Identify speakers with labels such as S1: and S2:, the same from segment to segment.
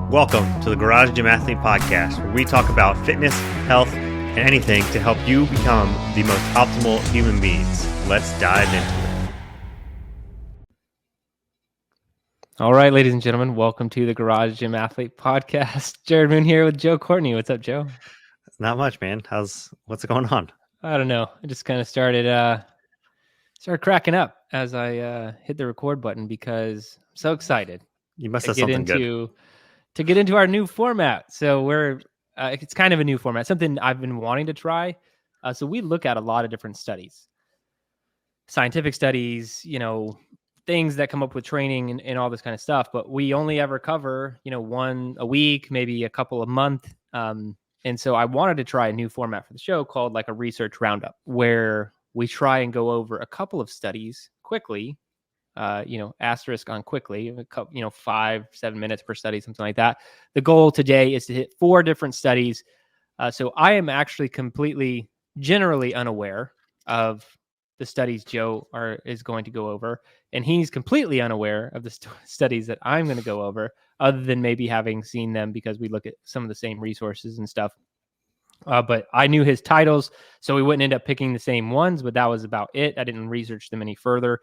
S1: Welcome to the Garage Gym Athlete Podcast, where we talk about fitness, health, and anything to help you become the most optimal human beings. Let's dive into it.
S2: All right, ladies and gentlemen, welcome to the Garage Gym Athlete Podcast. Jerred Moon here with Joe Courtney. What's up, Joe?
S1: Not much, man. What's going on?
S2: I don't know. I just kind of started cracking up as I hit the record button because I'm so excited
S1: You must
S2: to
S1: have
S2: get
S1: something good.
S2: into our new format. So it's kind of a new format, something I've been wanting to try. So we look at a lot of different studies, scientific studies, things that come up with training and all this kind of stuff, but we only ever cover, one a week, maybe a couple a month. And so I wanted to try a new format for the show called like a research roundup, where we try and go over a couple of studies quickly, asterisk on quickly, a couple, 5-7 minutes per study, something like that. The goal today is to hit 4 different studies. So I am actually generally unaware of the studies Joe is going to go over, and he's completely unaware of the studies that I'm going to go over, other than maybe having seen them because we look at some of the same resources and stuff. But I knew his titles, so we wouldn't end up picking the same ones, but that was about it. I didn't research them any further.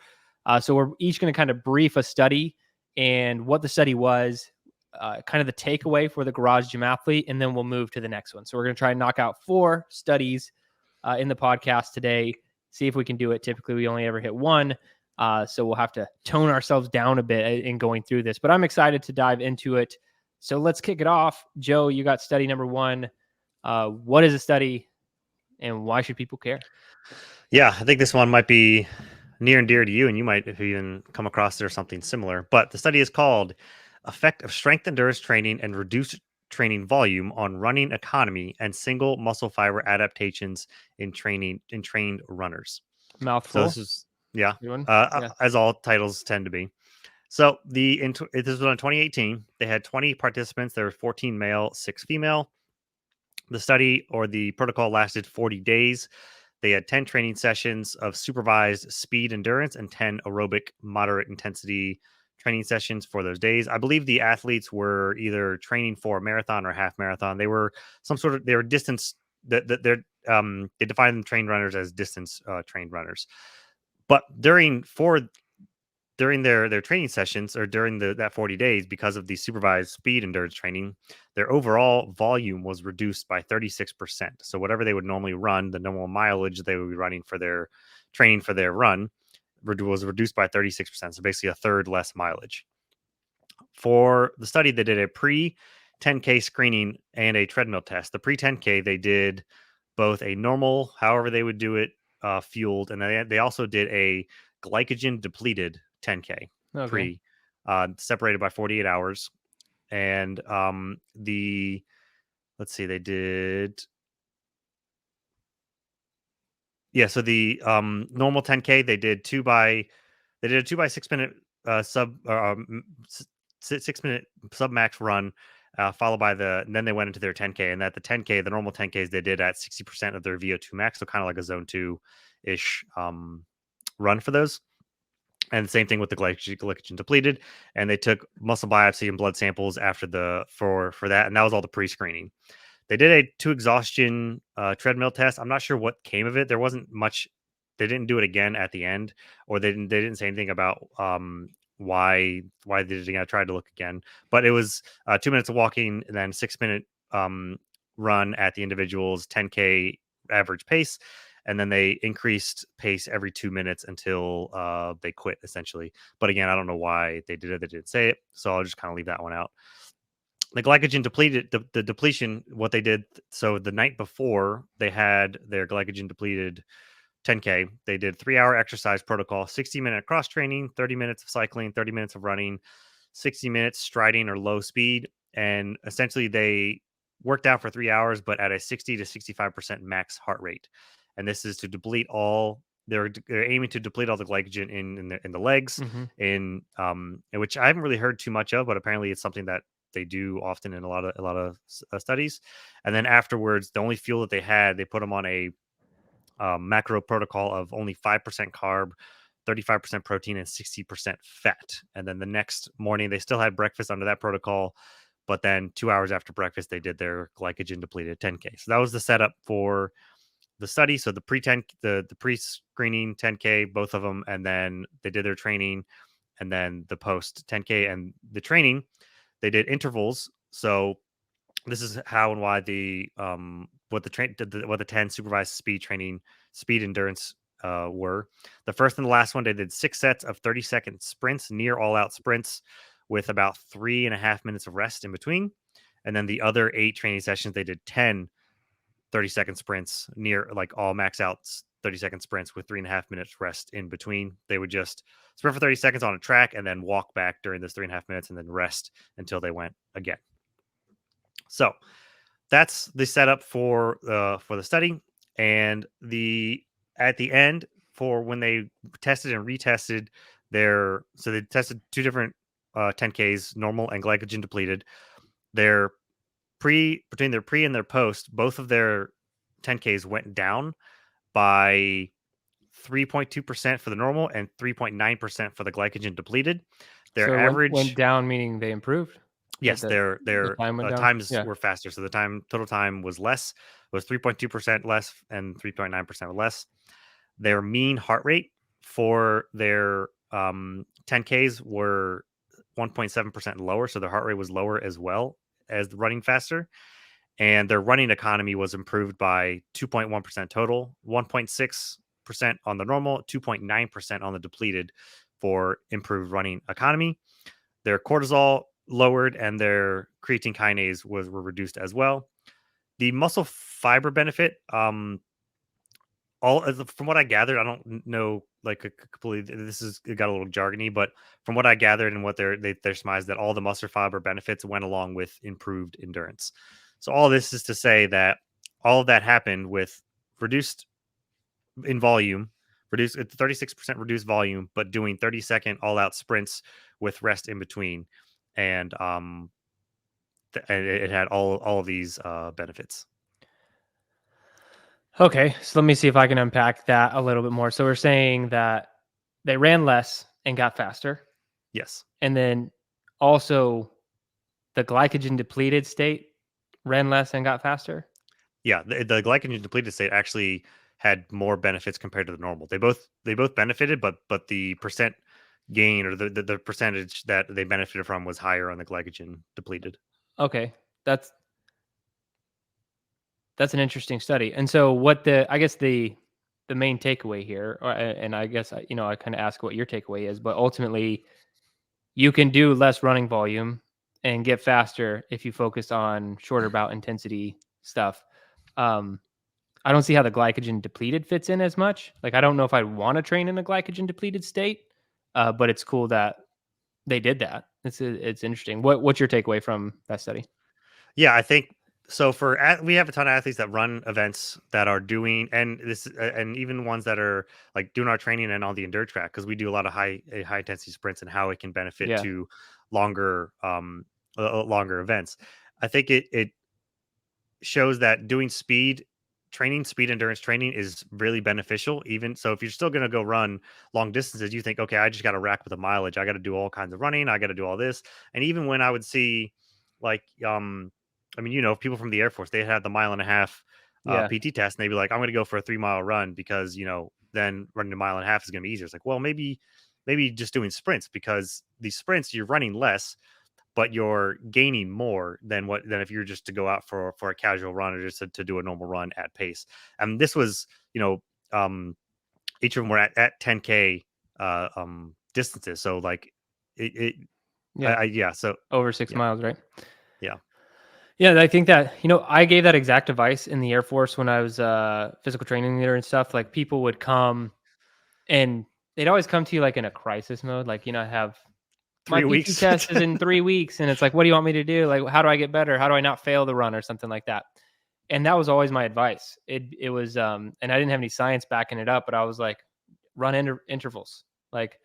S2: So we're each going to kind of brief a study and what the study was, kind of the takeaway for the Garage Gym Athlete, and then we'll move to the next one. So we're going to try and knock out 4 studies in the podcast today. See if we can do it. Typically, we only ever hit 1. So we'll have to tone ourselves down a bit in going through this. But I'm excited to dive into it. So let's kick it off. Joe, you got study number 1. What is a study and why should people care?
S1: Yeah, I think this one might be near and dear to you, and you might have even come across it or something similar. But the study is called Effect of Strength Endurance Training and Reduced Training Volume on Running Economy and Single Muscle Fiber Adaptations in trained runners.
S2: Mouthful.
S1: So this is as all titles tend to be. So this was in 2018. They had 20 participants. There were 14 male, 6 female. The study or the protocol lasted 40 days. They had 10 training sessions of supervised speed endurance and 10 aerobic moderate intensity training sessions for those days. I believe the athletes were either training for a marathon or half marathon. They were distance they defined them trained runners as distance trained runners. But during their training sessions or during that 40 days, because of the supervised speed endurance training, their overall volume was reduced by 36%. So whatever they would normally run, the normal mileage they would be running for their training for their run was reduced by 36%. So basically a third less mileage. For the study, they did a pre-10K screening and a treadmill test. The pre-10K, they did both a normal, however they would do it, fueled, and they also did a glycogen depleted 10K separated by 48 hours. And they did. Yeah, so the normal 10K, they did a 2 by 6 minute 6 minute sub max run, followed by then they went into their 10K, and at the 10K, the normal 10Ks they did at 60% of their VO2 max, so kind of like a zone 2 ish run for those. And the same thing with the glycogen depleted, and they took muscle biopsy and blood samples after for that, and that was all the pre-screening. They did a 2 exhaustion treadmill test. I'm not sure what came of it. There wasn't much. They didn't do it again at the end, or they didn't say anything about why they didn't. I tried to look again, but it was 2 minutes of walking and then 6 minute run at the individual's 10K average pace. And then they increased pace every 2 minutes until they quit, essentially. But again, I don't know why they did it. They didn't say it. So I'll just kind of leave that one out. The glycogen depleted, the depletion, what they did. So the night before they had their glycogen depleted 10K, they did 3-hour exercise protocol, 60-minute cross training, 30 minutes of cycling, 30 minutes of running, 60 minutes striding or low speed. And essentially they worked out for 3 hours, but at a 60 to 65% max heart rate. And this is to deplete all. They're aiming to deplete all the glycogen in the legs, in which I haven't really heard too much of, but apparently it's something that they do often in a lot of studies. And then afterwards, the only fuel that they had, they put them on a macro protocol of only 5% carb, 35% protein, and 60% fat. And then the next morning, they still had breakfast under that protocol, but then 2 hours after breakfast, they did their glycogen depleted 10K. So that was the setup for the study. So the pre-screening 10K, both of them, and then they did their training, and then the post 10K and the training, they did intervals. So this is how and why the what the 10 supervised speed endurance were. The first and the last one, they did 6 sets of 30-second sprints, near all out sprints, with about 3.5 minutes of rest in between. And then the other 8 training sessions, they did 10 30-second sprints, near like all max out 30-second sprints with 3.5 minutes rest in between. They would just sprint for 30 seconds on a track and then walk back during those 3.5 minutes and then rest until they went again. So that's the setup for the study. And at the end, for when they tested and retested so they tested 2 different 10Ks, normal and glycogen depleted. Their between their pre and their post, both of their 10Ks went down by 3.2% for the normal and 3.9% for the glycogen depleted. Their
S2: So it went
S1: average,
S2: down, meaning they improved? Like
S1: yes,
S2: the
S1: their
S2: time went down?
S1: times
S2: Yeah.
S1: were faster. So the total time was less, was 3.2% less and 3.9% less. Their mean heart rate for their 10Ks were 1.7% lower. So their heart rate was lower as well as running faster. And their running economy was improved by 2.1% total, 1.6% on the normal, 2.9% on the depleted for improved running economy. Their cortisol lowered and their creatine kinase were reduced as well. The muscle fiber benefit, from what I gathered, I don't know like a completely. This is it got a little jargony, but from what I gathered and what they're surmised that all the muscle fiber benefits went along with improved endurance. So all this is to say that all of that happened with reduced in volume, reduced 36% reduced volume, but doing 30-second all out sprints with rest in between, and it had all of these benefits.
S2: Okay, so let me see if I can unpack that a little bit more. So we're saying that they ran less and got faster,
S1: Yes.
S2: and then also the glycogen depleted state ran less and got faster.
S1: Yeah, the glycogen depleted state actually had more benefits compared to the normal. They both benefited, but the percent gain or the percentage that they benefited from was higher on the glycogen depleted.
S2: Okay, that's an interesting study. And so what the main takeaway here, and I guess I kind of ask what your takeaway is, but ultimately you can do less running volume and get faster if you focus on shorter bout intensity stuff. Um, I don't see how the glycogen depleted fits in as much. Like, I don't know if I want to train in a glycogen depleted state, but it's cool that they did that. It's interesting. What's your takeaway from that study?
S1: Yeah, I think so. We have a ton of athletes that run events that are doing, and even ones that are like doing our training and on the endurance track because we do a lot of high intensity sprints and how it can benefit
S2: Yeah.
S1: to longer longer events. I think it shows that doing speed endurance training is really beneficial. Even so, if you're still going to go run long distances, you think, okay, I just got to rack with the mileage. I got to do all kinds of running. I got to do all this. And even when I would see, like, I mean, people from the Air Force, they had the mile and a half
S2: Yeah.
S1: PT test, and they'd be like, I'm going to go for a 3 mile run because then running a mile and a half is going to be easier. It's like, well, maybe just doing sprints because these sprints you're running less but you're gaining more than if you're just to go out for a casual run or just to do a normal run at pace. And this was, each of them were at 10K distances. So like
S2: Yeah.
S1: yeah. So
S2: Over 6
S1: yeah,
S2: miles, right?
S1: yeah.
S2: Yeah, I think that, I gave that exact advice in the Air Force when I was physical training leader and stuff. Like, people would come and they'd always come to you like in a crisis mode. Like, I have my
S1: Three
S2: PT
S1: weeks.
S2: test is in 3 weeks. And it's like, what do you want me to do? Like, how do I get better? How do I not fail the run or something like that? And that was always my advice. It was, and I didn't have any science backing it up, but I was like, run intervals. Like,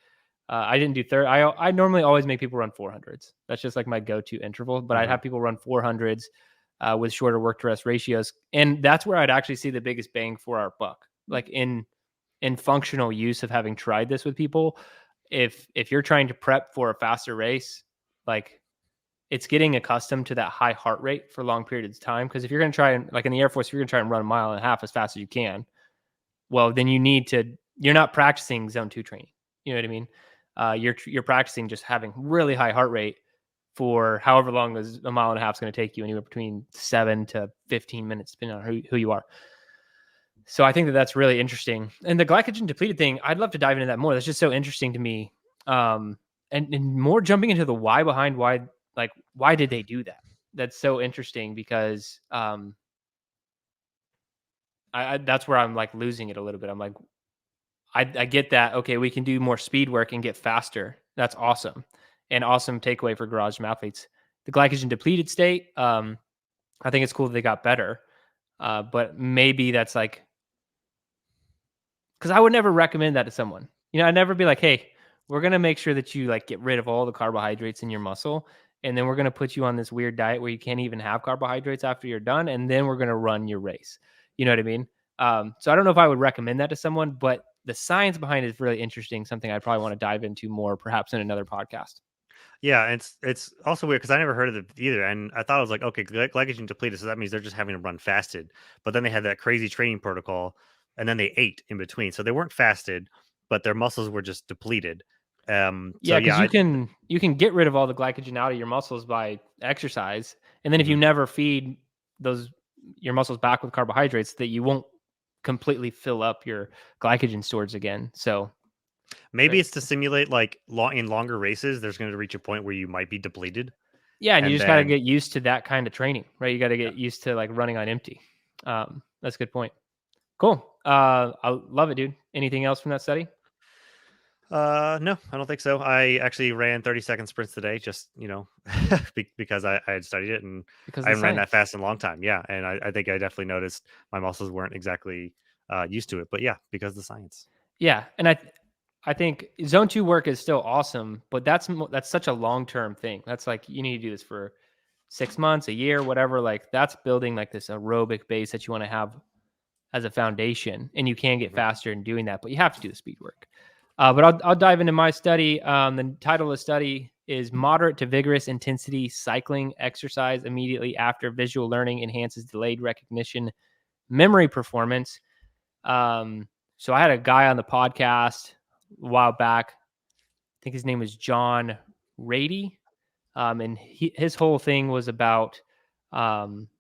S2: I didn't do third. I normally always make people run 400s. That's just like my go-to interval. But I'd
S1: Hmm.
S2: have people run 400s with shorter work to rest ratios, and that's where I'd actually see the biggest bang for our buck. Like, in functional use of having tried this with people, if you're trying to prep for a faster race, like, it's getting accustomed to that high heart rate for long periods of time. Because if you're going to try and, like in the Air Force, if you're going to try and run a mile and a half as fast as you can, well, then you're not practicing zone 2 training. You know what I mean? You're practicing just having really high heart rate for however long as a mile and a half is going to take you, anywhere between 7 to 15 minutes, depending on who you are. So I think that's really interesting. And the glycogen depleted thing, I'd love to dive into that more. That's just so interesting to me. And more jumping into the why behind why did they do that? That's so interesting because I that's where I'm like losing it a little bit. I'm like, I get that. Okay, we can do more speed work and get faster. That's awesome. And awesome takeaway for garage gym athletes. The glycogen depleted state, I think it's cool that they got better. But maybe that's like, because I would never recommend that to someone. I'd never be like, hey, we're gonna make sure that you like get rid of all the carbohydrates in your muscle, and then we're gonna put you on this weird diet where you can't even have carbohydrates after you're done, and then we're gonna run your race. You know what I mean? So I don't know if I would recommend that to someone, but the science behind it is really interesting. Something I probably want to dive into more, perhaps in another podcast.
S1: Yeah, it's also weird because I never heard of it either, and I thought it was like, okay, glycogen depleted, so that means they're just having to run fasted. But then they had that crazy training protocol, and then they ate in between, so they weren't fasted, but their muscles were just depleted. So
S2: Yeah, because
S1: yeah,
S2: you can get rid of all the glycogen out of your muscles by exercise, and then if you
S1: mhm.
S2: never feed those your muscles back with carbohydrates, that you won't completely fill up your glycogen stores again. So
S1: Maybe
S2: right.
S1: it's to simulate like in longer races, there's going to reach a point where you might be depleted,
S2: Yeah, and you
S1: and
S2: just got to
S1: then
S2: get used to that kind of training, right? You got to get used to like running on empty. That's a good point. Cool. I love it, dude. Anything else from that study?
S1: no, I don't think so. I actually ran 30-second sprints today, just because I had studied it and
S2: Because
S1: I
S2: of the
S1: haven't ran that
S2: science.
S1: fast in a long time. Yeah, and I think I definitely noticed my muscles weren't exactly used to it, but yeah, because of the science.
S2: Yeah, and I think zone 2 work is still awesome, but that's such a long-term thing. That's like you need to do this for 6 months, a year, whatever. Like that's building like this aerobic base that you want to have as a foundation, and you can get
S1: Mhm.
S2: faster in doing that, but you have to do the speed work. But I'll dive into my study. The title of the study is Moderate to Vigorous Intensity Cycling Exercise Immediately After Visual Learning Enhances Delayed Recognition Memory Performance. So I had a guy on the podcast a while back. I think his name was John Rady. And his whole thing was about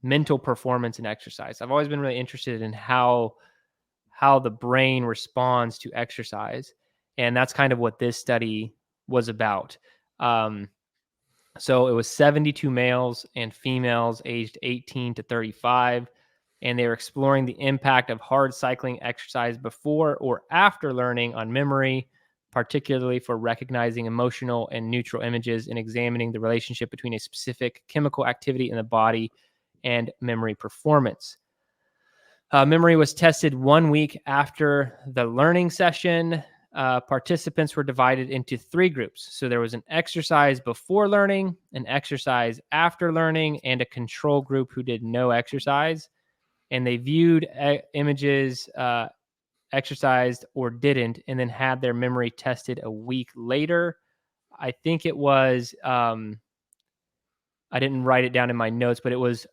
S2: mental performance and exercise. I've always been really interested in how the brain responds to exercise, and that's kind of what this study was about. Um, so it was 72 males and females aged 18 to 35, and they were exploring the impact of hard cycling exercise before or after learning on memory, particularly for recognizing emotional and neutral images and examining the relationship between a specific chemical activity in the body and memory performance. Memory was tested 1 week after the learning session. Participants were divided into 3 groups. So there was an exercise before learning, an exercise after learning, and a control group who did no exercise. And they viewed images, exercised or didn't, and then had their memory tested a week later. I think it was, I didn't write it down in my notes, but it was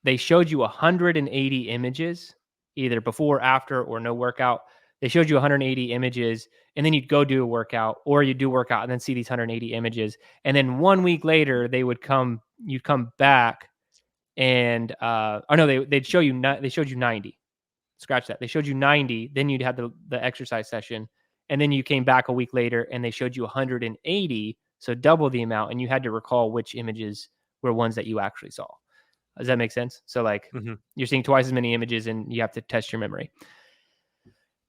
S2: they showed you 180 images, either before, after, or no workout. They showed you 180 images, and then you'd go do a workout, or you do workout and then see these 180 images. And then 1 week later, you'd come back and, oh no, they'd show you, they showed you 90. Scratch that. They showed you 90, then you'd have the exercise session. And then you came back a week later and they showed you 180, so double the amount, and you had to recall which images were ones that you actually saw. Does that make sense? So like
S1: Mhm.
S2: you're seeing twice as many images and you have to test your memory.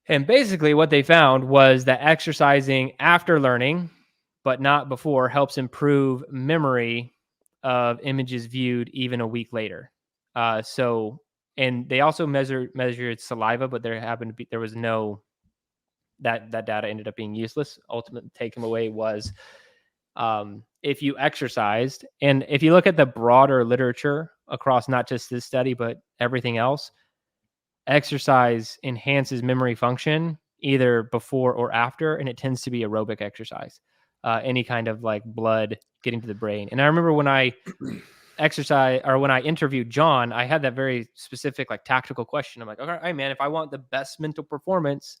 S2: And basically what they found was that exercising after learning, but not before, helps improve memory of images viewed even a week later. And they also measured saliva, but there was no that data ended up being useless. Ultimate take away was if you exercised, and if you look at the broader literature across not just this study but everything else, exercise enhances memory function either before or after, and it tends to be aerobic exercise. any kind of like blood getting to the brain. And I remember when I exercise or when I interviewed John, I had that very specific like tactical question. I'm like, all right, man, if I want the best mental performance,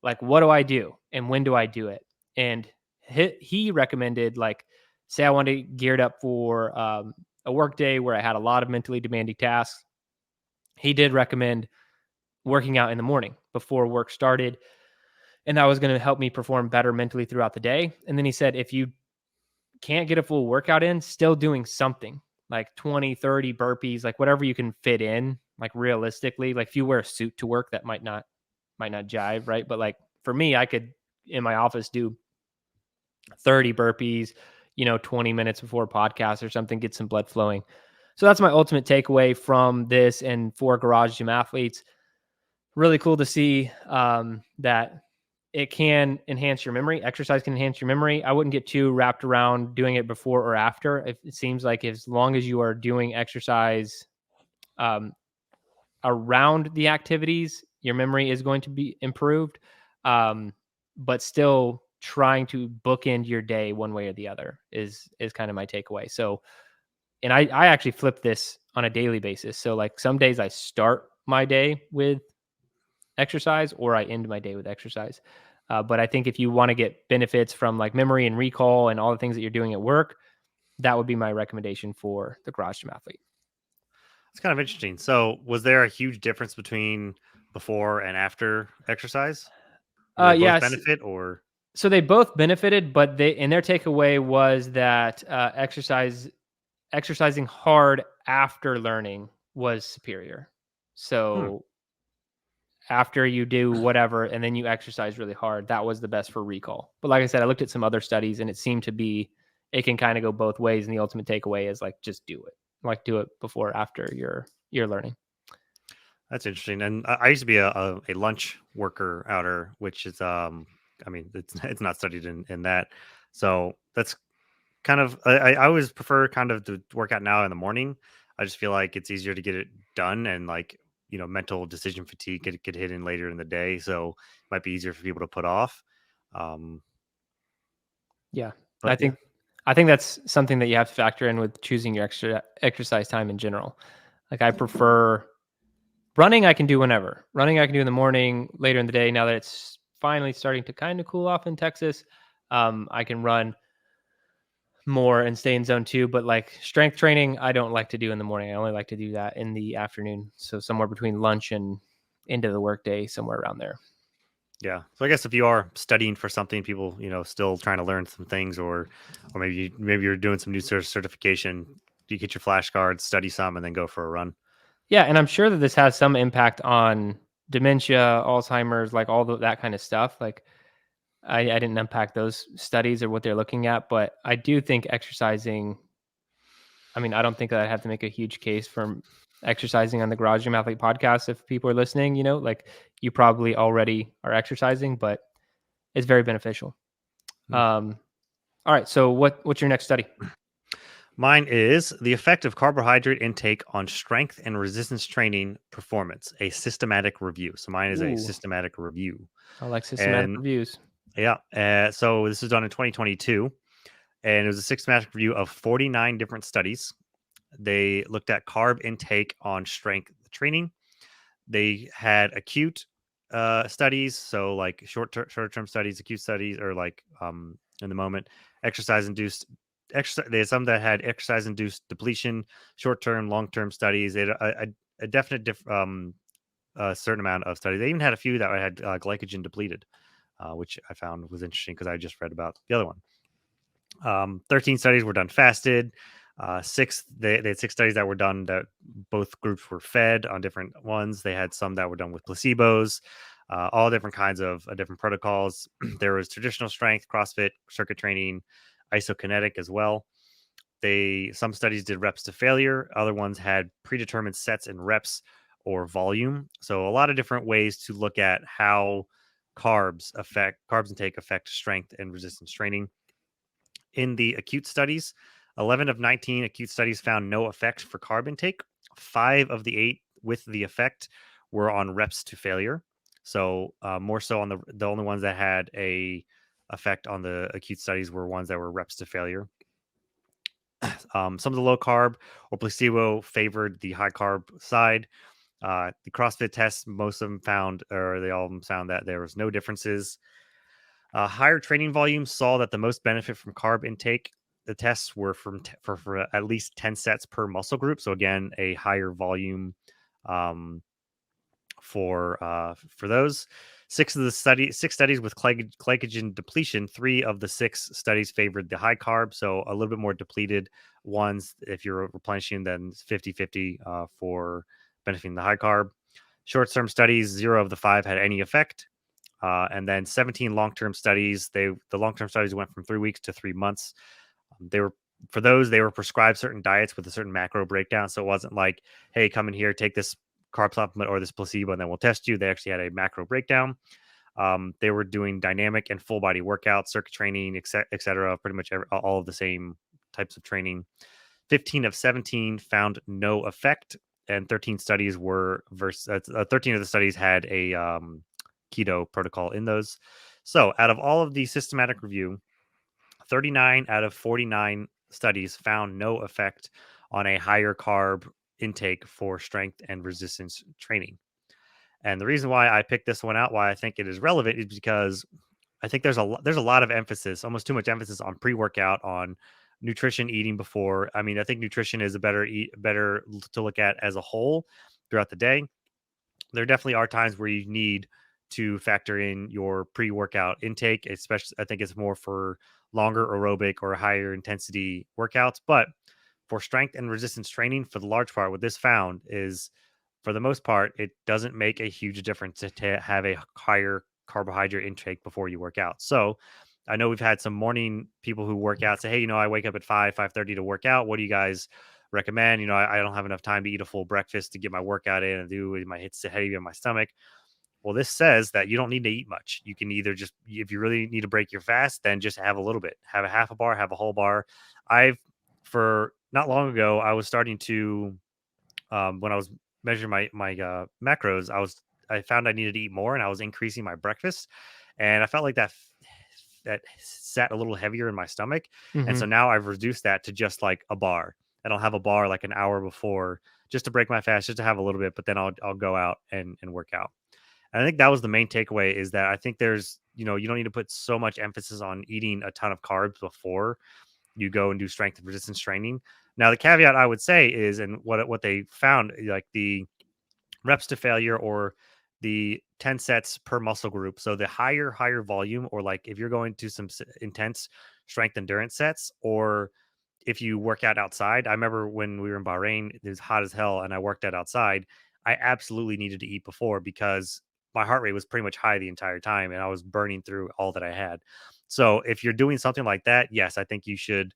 S2: like what do I do and when do I do it? And he recommended like, say I wanted to geared up for a work day where I had a lot of mentally demanding tasks. He did recommend working out in the morning before work started, and that was going to help me perform better mentally throughout the day. And then he said, if you can't get a full workout in, still doing something like 20, 30 burpees, like whatever you can fit in, like realistically, like if you wear a suit to work, that might not jive, right? But like for me, I could in my office do 30 burpees, 20 minutes before podcast or something, get some blood flowing. So that's my ultimate takeaway from this and for garage gym athletes. Really cool to see that it can enhance your memory. Exercise can enhance your memory. I wouldn't get too wrapped around doing it before or after. It seems like as long as you are doing exercise um, around the activities, your memory is going to be improved. But still trying to bookend your day one way or the other is kind of my takeaway. So, and I actually flip this on a daily basis. So like some days I start my day with exercise or I end my day with exercise. But I think if you want to get benefits from like memory and recall and all the things that you're doing at work, that would be my recommendation for the garage gym athlete.
S1: It's kind of interesting. So, was there a huge difference between before and after exercise? Were they both
S2: Yes.
S1: benefit or?
S2: So they both benefited, but their takeaway was that exercising hard after learning was superior.
S1: Hmm.
S2: So after you do whatever and then you exercise really hard, that was the best for recall. But like I said, I looked at some other studies and it seemed to be it can kind of go both ways. And the ultimate takeaway is like just do it. Like do it before or after you're learning.
S1: That's interesting. And I used to be a lunch worker outer, which is I mean it's not studied in that. So that's kind of I always prefer kind of to work out now in the morning. I just feel like it's easier to get it done and like mental decision fatigue could hit in later in the day. So it might be easier for people to put off. Um
S2: Yeah. I
S1: but yeah.
S2: think I think that's something that you have to factor in with choosing your extra exercise time in general. Like I prefer running I can do whenever. Running I can do in the morning, later in the day. Now that it's finally starting to kind of cool off in Texas, I can run more and stay in zone 2. But like strength training, I don't like to do in the morning. I only like to do that in the afternoon. So somewhere between lunch and into the workday, somewhere around there.
S1: Yeah. So I guess if you are studying for something, people, still trying to learn some things, or maybe you're doing some new certification, you get your flashcards, study some, and then go for a run.
S2: Yeah, and I'm sure that this has some impact on dementia, Alzheimer's, like that kind of stuff. Like I didn't unpack those studies or what they're looking at, but I do think exercising. I mean, I don't think that I have to make a huge case for exercising on the Garage Gym Athlete podcast. If people are listening, like you probably already are exercising, but it's very beneficial.
S1: Hmm.
S2: All right. So what's your next study?
S1: Mine is the effect of carbohydrate intake on strength and resistance training performance, a systematic review. So mine is a
S2: Ooh,
S1: systematic review.
S2: I like systematic
S1: And
S2: reviews.
S1: yeah, so this was done in 2022, and it was a systematic review of 49 different studies. They looked at carb intake on strength training. They had acute studies, so like shorter term studies, acute studies, or like in the moment, exercise induced exercise. They had some that had exercise induced depletion, short term, long term studies. They had a definite a certain amount of studies. They even had a few that had glycogen depleted, which I found was interesting because I just read about the other one. 13 studies were done fasted. They had 6 studies that were done that both groups were fed on different ones. They had some that were done with placebos, all different kinds of different protocols. There was traditional strength, CrossFit, circuit training, isokinetic as well. Some studies did reps to failure. Other ones had predetermined sets and reps or volume. So a lot of different ways to look at how carbs intake affect strength and resistance training. In the acute studies, 11 of 19 acute studies found no effect for carb intake. 5 of the 8 with the effect were on reps to failure. So more so on the only ones that had a effect on the acute studies were ones that were reps to failure. Some of the low carb or placebo favored the high carb side. The CrossFit tests, most of them found, or they all of them found that there was no differences. Higher training volumes saw that the most benefit from carb intake. The tests were for at least 10 sets per muscle group. So again, a higher volume um, for those. Six studies with glycogen depletion. 3 of the 6 studies favored the high carb, so a little bit more depleted ones if you're replenishing than 50-50 for benefiting the high carb. Short-term studies, 0 of the 5 had any effect. And then 17 long-term studies. The long-term studies went from 3 weeks to 3 months. They were prescribed certain diets with a certain macro breakdown. So it wasn't like, hey, come in here, take this carb supplement or this placebo, and then we'll test you. They actually had a macro breakdown. They were doing dynamic and full body workouts, circuit training, etc. Pretty much all of the same types of training. 15 of 17 found no effect, and 13 studies were 13 of the studies had a keto protocol in those. So out of all of the systematic review, 39 out of 49 studies found no effect on a higher carb intake for strength and resistance training. And the reason why I picked this one out, why I think it is relevant, is because I think there's a lot of emphasis, almost too much emphasis on pre-workout, on nutrition, eating before. I mean, I think nutrition is better to look at as a whole throughout the day. There definitely are times where you need to factor in your pre-workout intake, especially I think it's more for longer aerobic or higher intensity workouts. But for strength and resistance training, for the large part, what this found is, for the most part, it doesn't make a huge difference to have a higher carbohydrate intake before you work out. So I know we've had some morning people who work out say, hey, I wake up at 5:30 to work out. What do you guys recommend? I don't have enough time to eat a full breakfast to get my workout in and do my hits heavy in my stomach. Well, this says that you don't need to eat much. You can either just, if you really need to break your fast, then just have a little bit, have a half a bar, have a whole bar. For not long ago, I was starting to, when I was measuring my macros, I found I needed to eat more, and I was increasing my breakfast, and I felt like that sat a little heavier in my stomach, and
S2: Mm-hmm.
S1: so now I've reduced that to just like a bar, and I'll have a bar like an hour before, just to break my fast, just to have a little bit, but then I'll go out and work out. And I think that was the main takeaway, is that I think there's, you don't need to put so much emphasis on eating a ton of carbs before you go and do strength and resistance training. Now, the caveat I would say is, and what they found, like the reps to failure or the 10 sets per muscle group. So the higher volume, or like if you're going to some intense strength endurance sets, or if you work out outside. I remember when we were in Bahrain, it was hot as hell, and I worked out outside. I absolutely needed to eat before, because my heart rate was pretty much high the entire time, and I was burning through all that I had. So if you're doing something like that, yes, I think you should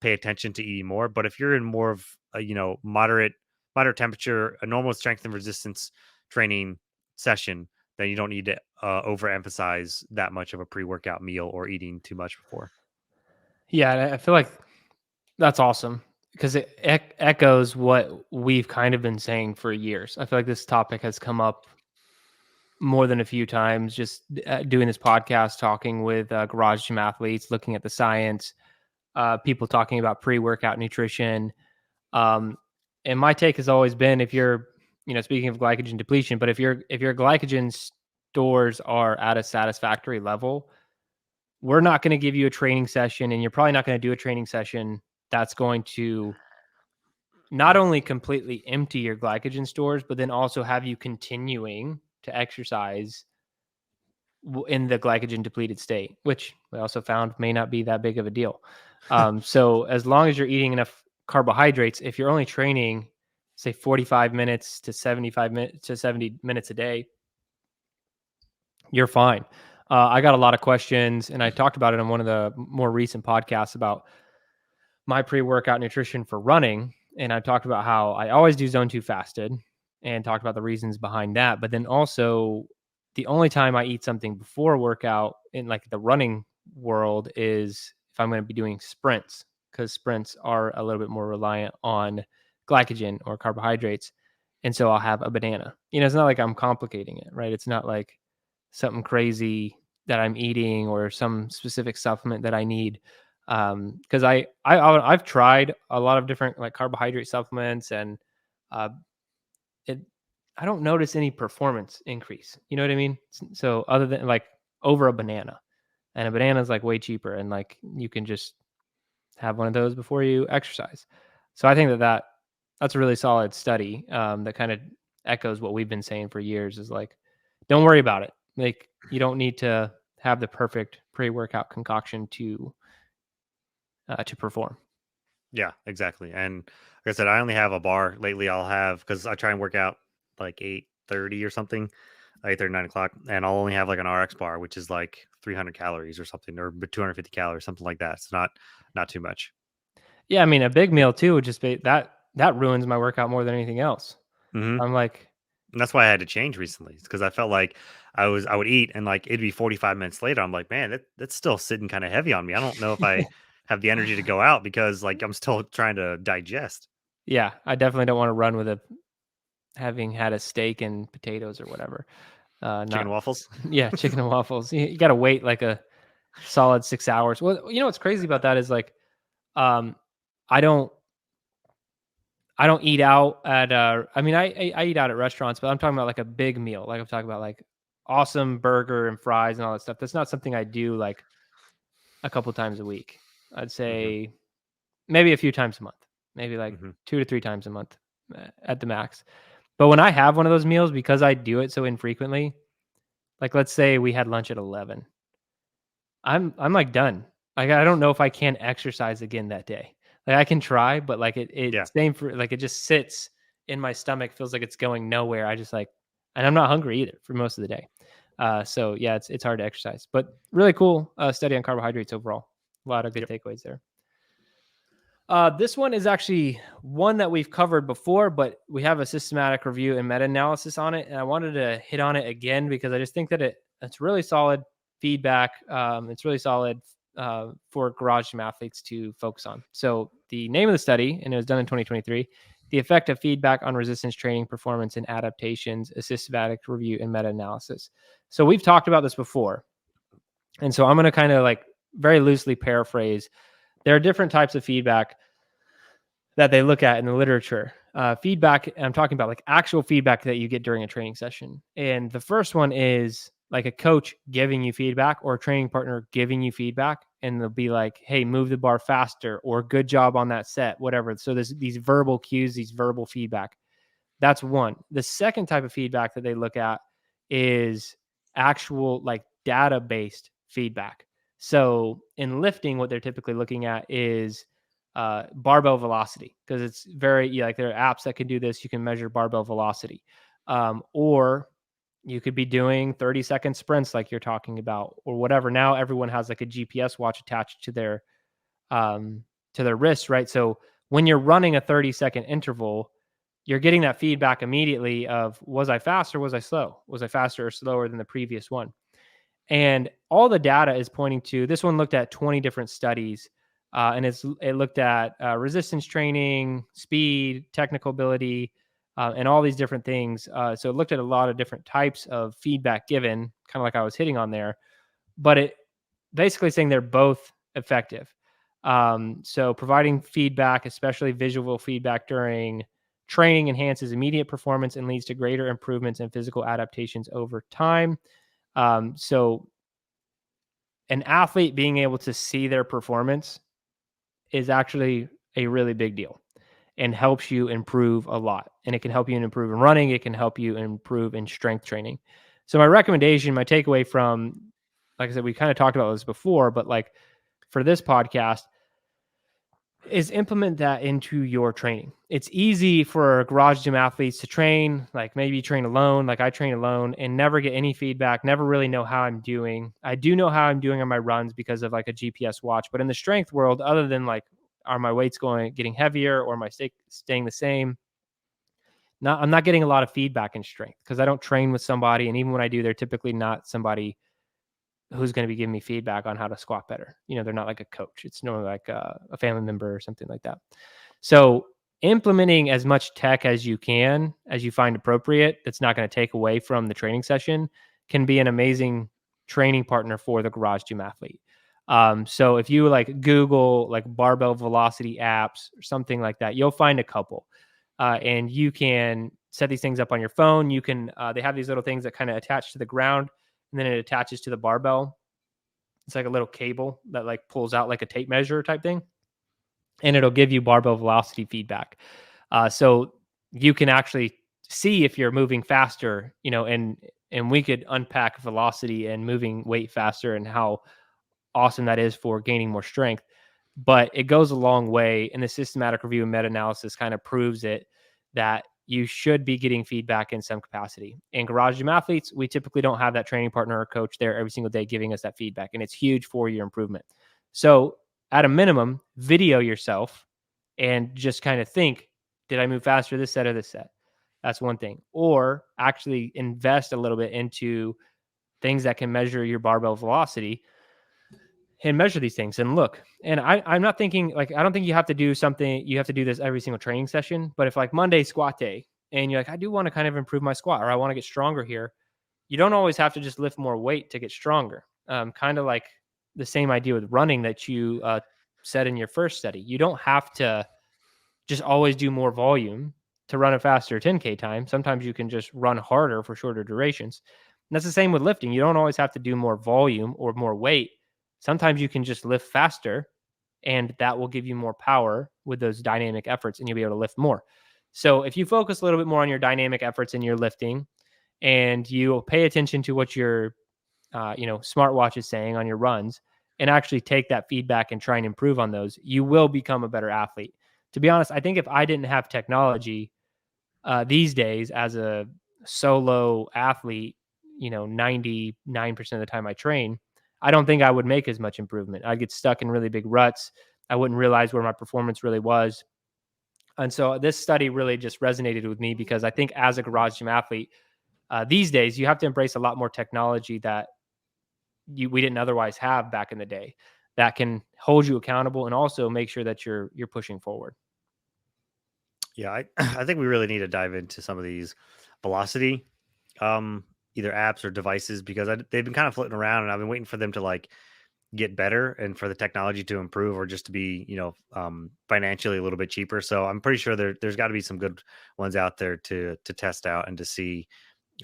S1: pay attention to eating more. But if you're in more of a, moderate temperature, a normal strength and resistance training session, then you don't need to overemphasize that much of a pre-workout meal or eating too much before.
S2: Yeah, I feel like that's awesome because it echoes what we've kind of been saying for years. I feel like this topic has come up more than a few times, just doing this podcast, talking with garage gym athletes, looking at the science, people talking about pre-workout nutrition. Um, and my take has always been, if you're, speaking of glycogen depletion, but if your glycogen stores are at a satisfactory level, we're not going to give you a training session, and you're probably not going to do a training session that's going to not only completely empty your glycogen stores, but then also have you continuing to exercise in the glycogen depleted state, which we also found may not be that big of a deal. So as long as you're eating enough carbohydrates, if you're only training, say 45 minutes to 75 minutes to 70 minutes a day, you're fine. I got a lot of questions, and I talked about it on one of the more recent podcasts about my pre-workout nutrition for running. And I talked about how I always do zone 2 fasted, and talked about the reasons behind that. But then also, the only time I eat something before workout in like the running world is if I'm going to be doing sprints, because sprints are a little bit more reliant on glycogen or carbohydrates. And so I'll have a banana. It's not like I'm complicating it, right? It's not like something crazy that I'm eating or some specific supplement that I need. Because I've tried a lot of different like carbohydrate supplements, and uh, it I don't notice any performance increase. You know what I mean? So other than like over a banana, and a banana is like way cheaper, and like you can just have one of those before you exercise. So I think that's a really solid study that kind of echoes what we've been saying for years. Is like, don't worry about it. Like you don't need to have the perfect pre-workout concoction to perform.
S1: Yeah, exactly. And like I said, I only have a bar lately. I'll have because I try and work out like 8:30 or something, 8:30, 9 o'clock, and I'll only have like an RX bar, which is like 300 calories or something, or 250 calories, something like that. It's not too much.
S2: Yeah, I mean a big meal too would just be that ruins my workout more than anything else.
S1: Hmm.
S2: I'm like,
S1: And that's why I had to change recently because I felt like I would eat and like it'd be 45 minutes later. I'm like, man, that's still sitting kind of heavy on me. I don't know if I have the energy to go out because like I'm still trying to digest.
S2: yeah, I definitely don't want to run with a having had a steak and potatoes or whatever.
S1: Chicken
S2: Not
S1: waffles.
S2: yeah, chicken and waffles. You got to wait like a solid 6 hours. Well, you know what's crazy about that is like, um, I don't I don't eat out at I mean I eat out at restaurants, but I'm talking about like a big meal. Like I'm talking about like awesome burger and fries and all that stuff. That's not something I do like a couple times a week. I'd
S1: Hmm.
S2: say maybe a few times a month, maybe like
S1: Hmm.
S2: 2 to 3 times a month at the max. But when I have one of those meals, because I do it so infrequently, like let's say we had lunch at 11, I'm like done. Like I don't know if I can exercise again that day. Like I can try, but like it
S1: Yeah.
S2: same for like it just sits in my stomach, feels like it's going nowhere. I just like, and I'm not hungry either for most of the day. So yeah, it's hard to exercise, but really cool study on carbohydrates overall. A lot of good
S1: Yep.
S2: takeaways there. This one is actually one that we've covered before, but we have a systematic review and meta-analysis on it, and I wanted to hit on it again because I just think that it's really solid feedback. It's really solid for garage gym athletes to focus on. So the name of the study, and it was done in 2023, the effect of feedback on resistance training performance and adaptations, a systematic review and meta-analysis. So we've talked about this before, and so I'm going to kind of like very loosely paraphrase. There are different types of feedback that they look at in the literature. Feedback, I'm talking about like actual feedback that you get during a training session. And the first one is like a coach giving you feedback or a training partner giving you feedback. And they'll be like, hey, move the bar faster or good job on that set, whatever. So there's these verbal cues, these verbal feedback. That's one. The second type of feedback that they look at is actual like data based feedback. So in lifting, what they're typically looking at is barbell velocity because it's very like there are apps that can do this. You can measure barbell velocity, or you could be doing 30-second sprints like you're talking about, or whatever. Now everyone has like a GPS watch attached um, to their wrist, right? So when you're running a 30-second interval, you're getting that feedback immediately of was I fast or was I slow? Was I faster or slower than the previous one? And all the data is pointing to this one looked at 20 different studies. And it looked at resistance training, speed, technical ability, and all these different things. So it looked at a lot of different types of feedback given, kind of like I was hitting on there. But it basically saying they're both effective. So providing feedback, especially visual feedback during training, enhances immediate performance and leads to greater improvements in physical adaptations over time. So an athlete being able to see their performance is actually a really big deal and helps you improve a lot. And it can help you improve in running. It can help you improve in strength training. So my recommendation, my takeaway from, like I said, we kind of talked about this before, but like for this podcast, is implement that into your training. It's easy for garage gym athletes to train, like maybe train alone, like I train alone and never get any feedback, never really know how I'm doing. I do know how I'm doing on my runs because of like a GPS watch, but in the strength world, other than like, are my weights getting heavier or my staying the same? I'm not getting a lot of feedback in strength because I don't train with somebody. And even when I do, they're typically not somebody who's going to be giving me feedback on how to squat better. You know, they're not like a coach. It's normally like a family member or something like that. So implementing as much tech as you can, as you find appropriate, that's not going to take away from the training session can be an amazing training partner for the garage gym athlete. So if you like Google like barbell velocity apps or something like that, you'll find a couple, and you can set these things up on your phone. You can, they have these little things that kind of attach to the ground, and then it attaches to the barbell. It's like a little cable that like pulls out like a tape measure type thing, and it'll give you barbell velocity feedback. So you can actually see if you're moving faster, and we could unpack velocity and moving weight faster and how awesome that is for gaining more strength. But it goes a long way, and the systematic review and meta-analysis kind of proves it, that you should be getting feedback in some capacity. In garage gym athletes, we typically don't have that training partner or coach there every single day giving us that feedback, and it's huge for your improvement. So at a minimum, video yourself and just kind of think, did I move faster this set or this set? That's one thing. Or actually invest a little bit into things that can measure your barbell velocity and measure these things and look. And I'm not thinking like, I don't think you have to do something, you have to do this every single training session. But if like Monday squat day and you're like, I do want to kind of improve my squat, or I want to get stronger here, you don't always have to just lift more weight to get stronger. Kind of like the same idea with running that you said in your first study. You don't have to just always do more volume to run a faster 10K time. Sometimes you can just run harder for shorter durations. And that's the same with lifting. You don't always have to do more volume or more weight. Sometimes you can just lift faster, and that will give you more power with those dynamic efforts, and you'll be able to lift more. So if you focus a little bit more on your dynamic efforts in your lifting, and you pay attention to what your smartwatch is saying on your runs, and actually take that feedback and try and improve on those, you will become a better athlete. To be honest, I think if I didn't have technology these days as a solo athlete, 99% of the time I train, I don't think I would make as much improvement. I'd get stuck in really big ruts. I wouldn't realize where my performance really was. And so this study really just resonated with me, because I think as a garage gym athlete, these days you have to embrace a lot more technology that we didn't otherwise have back in the day, that can hold you accountable and also make sure that you're pushing forward.
S1: Yeah, I think we really need to dive into some of these velocity, either apps or devices, because they've been kind of floating around, and I've been waiting for them to like get better and for the technology to improve, or just to be, financially a little bit cheaper. So I'm pretty sure there's got to be some good ones out there to test out and to see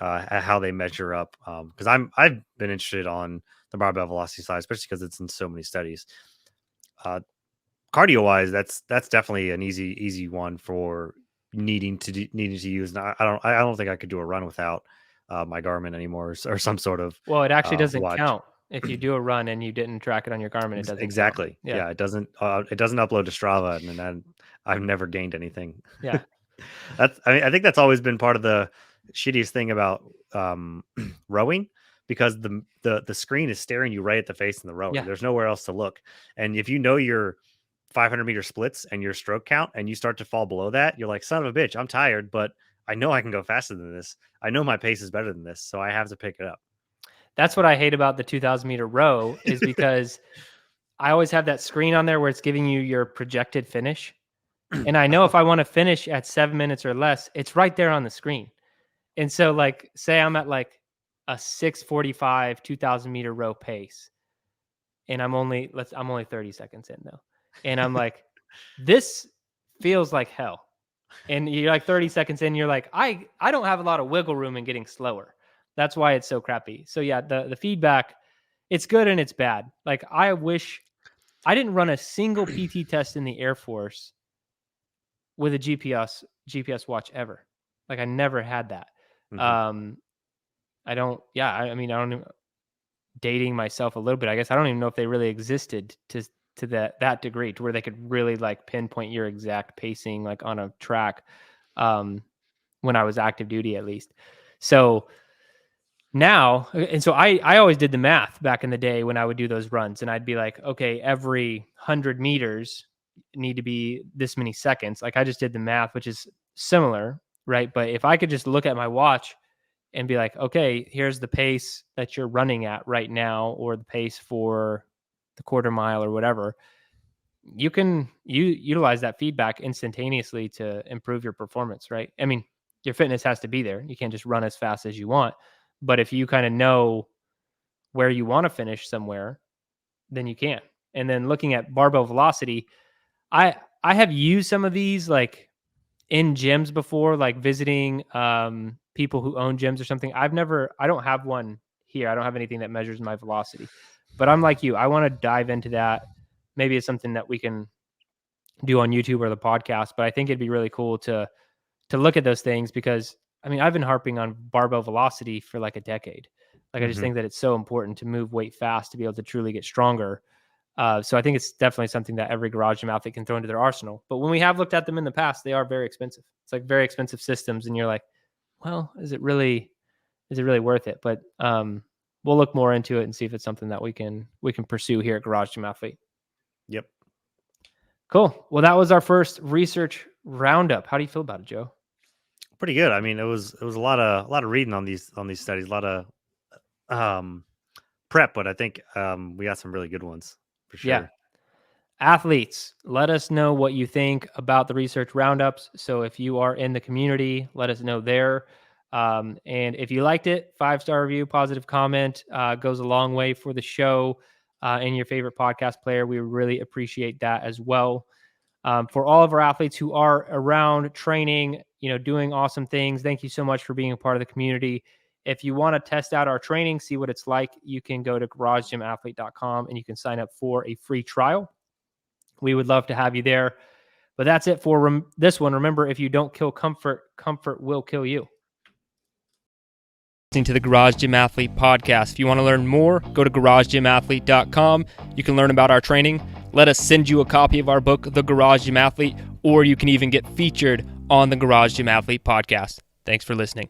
S1: how they measure up. Because I've been interested on the barbell velocity side, especially because it's in so many studies. Uh, Cardio wise, that's definitely an easy one for needing to use. And I don't think I could do a run without my Garmin anymore, or some sort of
S2: Well, it actually doesn't
S1: watch.
S2: count. If you do a run and you didn't track it on your Garmin, it doesn't count.
S1: Exactly.
S2: Yeah.
S1: Yeah, it doesn't upload to Strava, and then I've never gained anything.
S2: Yeah.
S1: I think that's always been part of the shittiest thing about rowing, because the screen is staring you right at the face in the rower.
S2: Yeah.
S1: There's nowhere else to look. And if you know your 500-meter splits and your stroke count, and you start to fall below that, you're like, son of a bitch, I'm tired, but I know I can go faster than this. I know my pace is better than this, so I have to pick it up.
S2: That's what I hate about the 2,000-meter row, is because I always have that screen on there where it's giving you your projected finish. And I know if I want to finish at 7 minutes or less, it's right there on the screen. And so like, say I'm at like a 6:45 2,000-meter row pace, and I'm only 30 seconds in though. And I'm like, this feels like hell. And you're like 30 seconds in, you're like, I don't have a lot of wiggle room in getting slower. That's why it's so crappy. So yeah, the feedback, it's good and it's bad. Like, I wish I didn't run a single PT test in the Air Force with a GPS watch ever. Like, I never had that.
S1: Mhm.
S2: I don't, yeah, I mean, I don't even, dating myself a little bit, I guess I don't even know if they really existed to that degree, to where they could really like pinpoint your exact pacing like on a track, when I was active duty at least. So now, and so I always did the math back in the day when I would do those runs, and I'd be like, okay, every 100 meters need to be this many seconds. Like, I just did the math, which is similar, right? But if I could just look at my watch and be like, okay, here's the pace that you're running at right now, or the pace for the quarter mile or whatever, you can utilize that feedback instantaneously to improve your performance, right? I mean, your fitness has to be there. You can't just run as fast as you want. But if you kind of know where you want to finish somewhere, then you can. And then looking at barbell velocity, I have used some of these like in gyms before, like visiting people who own gyms or something. I don't have one here. I don't have anything that measures my velocity. But I'm like you. I want to dive into that. Maybe it's something that we can do on YouTube or the podcast, but I think it'd be really cool to look at those things because I mean, I've been harping on barbell velocity for like a decade. Like I just
S1: Hmm.
S2: think that it's so important to move weight fast to be able to truly get stronger. So I think it's definitely something that every garage gym athlete can throw into their arsenal. But when we have looked at them in the past, they are very expensive. It's like very expensive systems, and you're like, well, is it really worth it? But we'll look more into it and see if it's something that we can pursue here at Garage Gym Athlete.
S1: Yep.
S2: Cool. Well, that was our first research roundup. How do you feel about it, Joe?
S1: Pretty good. I mean, it was a lot of reading on these studies, a lot of um prep, but I think we got some really good ones for
S2: Yeah.
S1: sure.
S2: Athletes, let us know what you think about the research roundups. So if you are in the community, let us know there. And if you liked it, 5-star review, positive comment goes a long way for the show and your favorite podcast player. We really appreciate that as well. For all of our athletes who are around training, doing awesome things, thank you so much for being a part of the community. If you want to test out our training, see what it's like, you can go to garagegymathlete.com and you can sign up for a free trial. We would love to have you there. But that's it for this one. Remember, if you don't kill comfort, comfort will kill you. Listening to the Garage Gym Athlete podcast. If you want to learn more, go to garagegymathlete.com. You can learn about our training. Let us send you a copy of our book, The Garage Gym Athlete, or you can even get featured on the Garage Gym Athlete podcast. Thanks for listening.